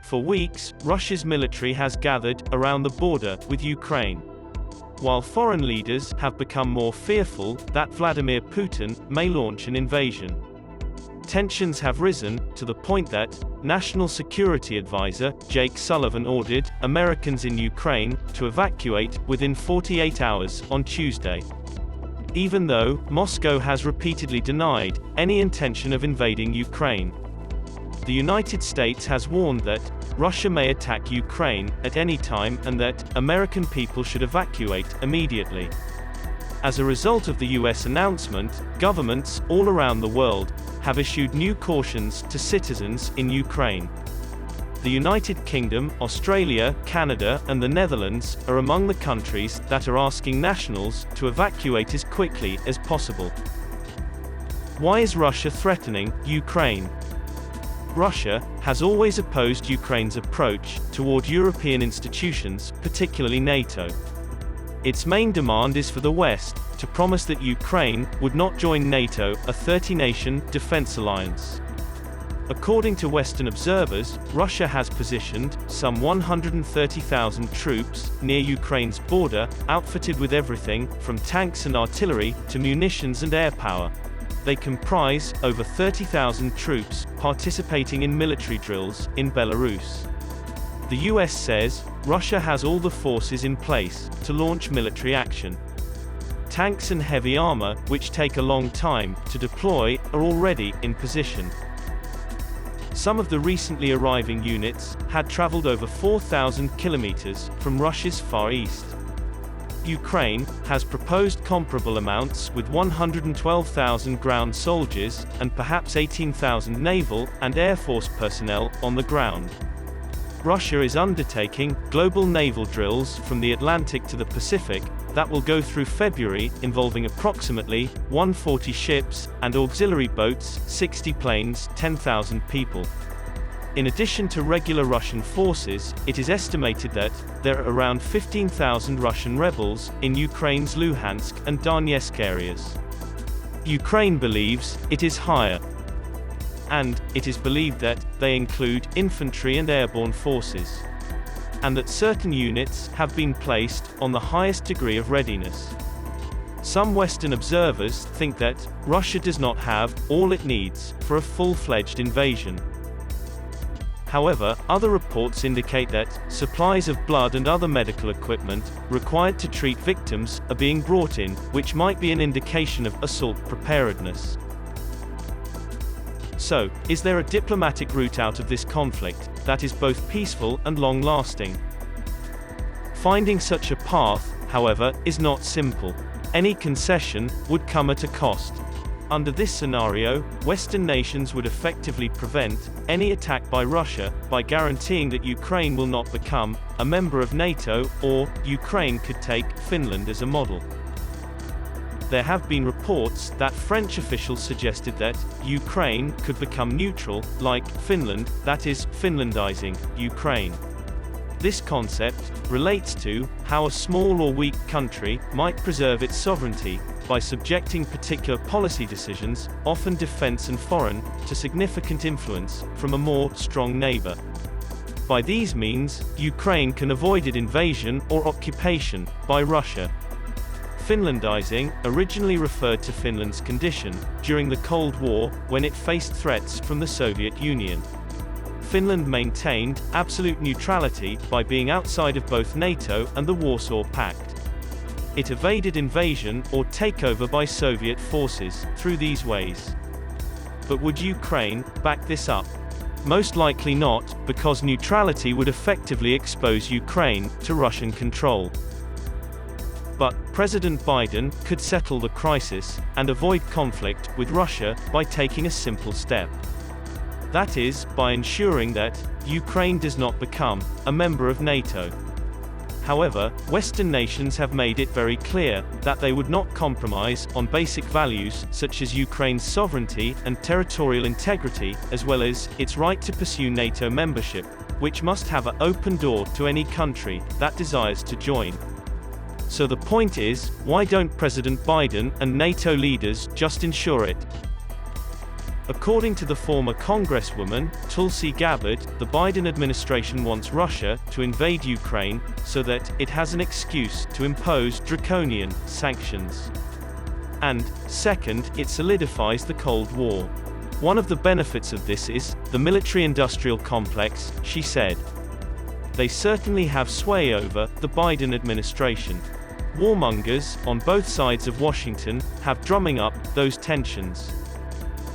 For weeks, Russia's military has gathered around the border with Ukraine. While foreign leaders have become more fearful that Vladimir Putin may launch an invasion. Tensions have risen to the point that National Security Advisor Jake Sullivan ordered Americans in Ukraine to evacuate within 48 hours on Tuesday. Even though Moscow has repeatedly denied any intention of invading Ukraine. The United States has warned that Russia may attack Ukraine at any time and that American people should evacuate immediately. As a result of the US announcement, governments all around the world have issued new cautions to citizens in Ukraine. The United Kingdom, Australia, Canada, and the Netherlands are among the countries that are asking nationals to evacuate as quickly as possible. Why is Russia threatening Ukraine? Russia has always opposed Ukraine's approach toward European institutions, particularly NATO. Its main demand is for the West to promise that Ukraine would not join NATO, a 30-nation defense alliance. According to Western observers, Russia has positioned some 130,000 troops near Ukraine's border, outfitted with everything from tanks and artillery to munitions and air power. They comprise over 30,000 troops participating in military drills in Belarus. The US says Russia has all the forces in place to launch military action. Tanks and heavy armor, which take a long time to deploy, are already in position. Some of the recently arriving units had traveled over 4,000 kilometers from Russia's Far East. Ukraine has proposed comparable amounts with 112,000 ground soldiers and perhaps 18,000 naval and air force personnel on the ground. Russia is undertaking global naval drills from the Atlantic to the Pacific that will go through February, involving approximately 140 ships and auxiliary boats, 60 planes, 10,000 people. In addition to regular Russian forces, it is estimated that there are around 15,000 Russian rebels in Ukraine's Luhansk and Donetsk areas. Ukraine believes it is higher. And it is believed that they include infantry and airborne forces. And that certain units have been placed on the highest degree of readiness. Some Western observers think that Russia does not have all it needs for a full-fledged invasion. However, other reports indicate that supplies of blood and other medical equipment required to treat victims are being brought in, which might be an indication of assault preparedness. So, is there a diplomatic route out of this conflict that is both peaceful and long-lasting? Finding such a path, however, is not simple. Any concession would come at a cost. Under this scenario, Western nations would effectively prevent any attack by Russia by guaranteeing that Ukraine will not become a member of NATO, or Ukraine could take Finland as a model. There have been reports that French officials suggested that Ukraine could become neutral, like Finland, that is, Finlandizing Ukraine. This concept relates to how a small or weak country might preserve its sovereignty by subjecting particular policy decisions, often defense and foreign, to significant influence from a more strong neighbor. By these means, Ukraine can avoid invasion or occupation by Russia. Finlandizing originally referred to Finland's condition during the Cold War, when it faced threats from the Soviet Union. Finland maintained absolute neutrality by being outside of both NATO and the Warsaw Pact. It evaded invasion or takeover by Soviet forces through these ways. But would Ukraine back this up? Most likely not, because neutrality would effectively expose Ukraine to Russian control. But President Biden could settle the crisis and avoid conflict with Russia by taking a simple step. That is, by ensuring that Ukraine does not become a member of NATO. However, Western nations have made it very clear that they would not compromise on basic values such as Ukraine's sovereignty and territorial integrity, as well as its right to pursue NATO membership, which must have an open door to any country that desires to join. So the point is, why don't President Biden and NATO leaders just ensure it? According to the former Congresswoman, Tulsi Gabbard, the Biden administration wants Russia to invade Ukraine, so that it has an excuse to impose draconian sanctions. And, second, it solidifies the Cold War. One of the benefits of this is the military-industrial complex, she said. They certainly have sway over the Biden administration. Warmongers, on both sides of Washington, have drumming up those tensions.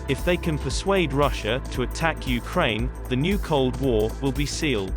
If they can persuade Russia to attack Ukraine, the new Cold War will be sealed.